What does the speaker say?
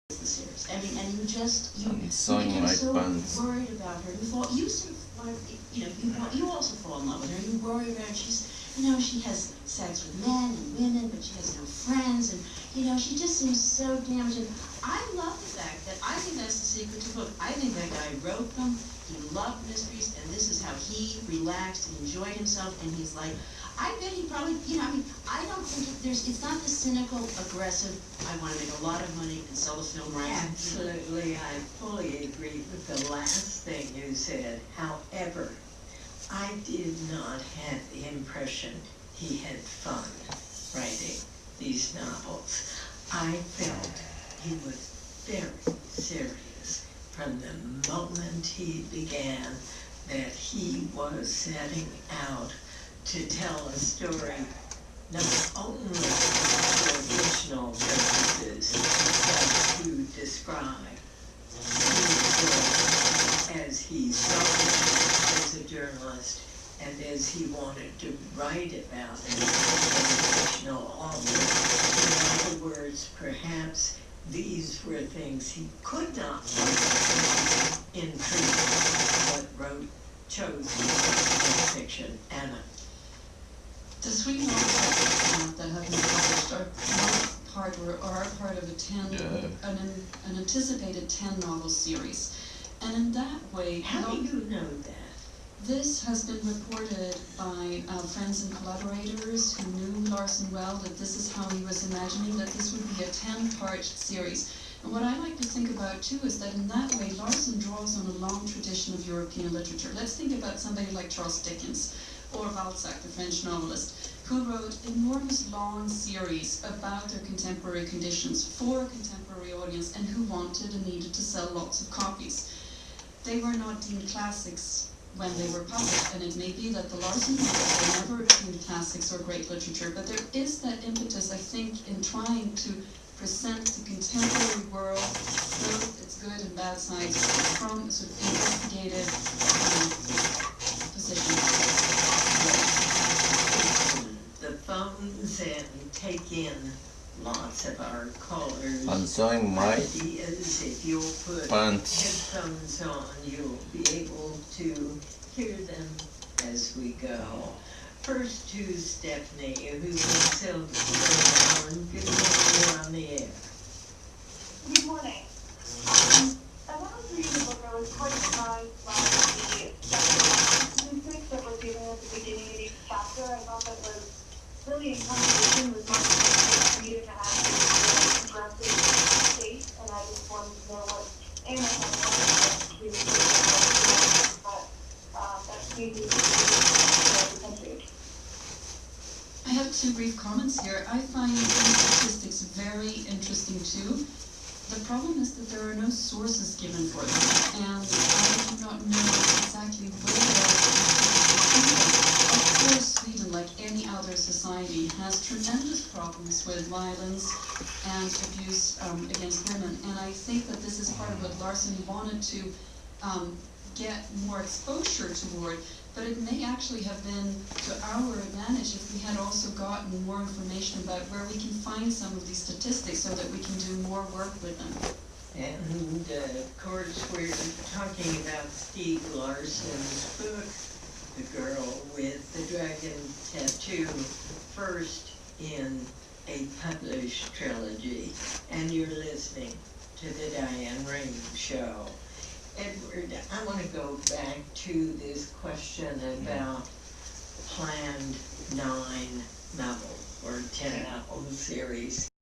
the series. I mean, and you Sewing became my so buns. worried about her. You sort of wanted, you also fall in love with her. You worry about her. She has sex with men and women, but she has no friends, and she just seems so damaged. And I love the fact that I think that's the secret to the book. I think that guy wrote them. He loved mysteries, and this is how he relaxed and enjoyed himself. And he's like, I bet he probably, I don't think it's not the cynical, aggressive, I want to make a lot of money and sell the film rights. Absolutely, I fully agree with the last thing you said. However, I did not have the impression he had fun writing these novels. I felt he was very serious from the moment he began, that he was setting out to tell a story not only for fictional purposes, but to describe as he saw it as a journalist and as he wanted to write about it as a fictional author. In other words, perhaps these were things he could not write in truth, but chose to write fiction. Anna. The 3 novels that have been published are part of an anticipated 10-novel series. And in that way, how do you know that? This has been reported by friends and collaborators who knew Larson well, that this is how he was imagining that this would be a 10-part series. And what I like to think about too is that in that way, Larson draws on a long tradition of European literature. Let's think about somebody like Charles Dickens, or Balzac, the French novelist, who wrote enormous long series about their contemporary conditions for a contemporary audience, and who wanted and needed to sell lots of copies. They were not deemed classics when they were published, and it may be that the Larson novels were never deemed classics or great literature, but there is that impetus, I think, in trying to present the contemporary world, both its good and bad sides, from a sort of investigative position. The phones and take in lots of our callers. I'm sewing my ideas. If you'll put pants. headphones on, you'll be able to hear them as we go. First to Stephanie, who is Silver. Good morning, you're on the air. Good morning. I wanted to read the book. I was quite surprised by the statistics that were given at the beginning of each chapter. I thought that was really in contradiction with my reader to have this progressive state, and I just wanted to know what Anna had wanted to but that seemed to be the country. I have 2 brief comments here. I find these statistics very interesting too. The problem is that there are no sources given for them, and I do not know exactly where they are. Of course, Sweden, like any other society, has tremendous problems with violence and abuse against women, and I think that this is part of what Larson wanted to get more exposure toward. But it may actually have been to our advantage if we had also gotten more information about where we can find some of these statistics so that we can do more work with them. And of course, we're talking about Stieg Larsson's book, The Girl with the Dragon Tattoo, first in a published trilogy. And you're listening to the Diane Rehm Show. Edward, I want to go back to this question about planned 9 novel or 10 novel series.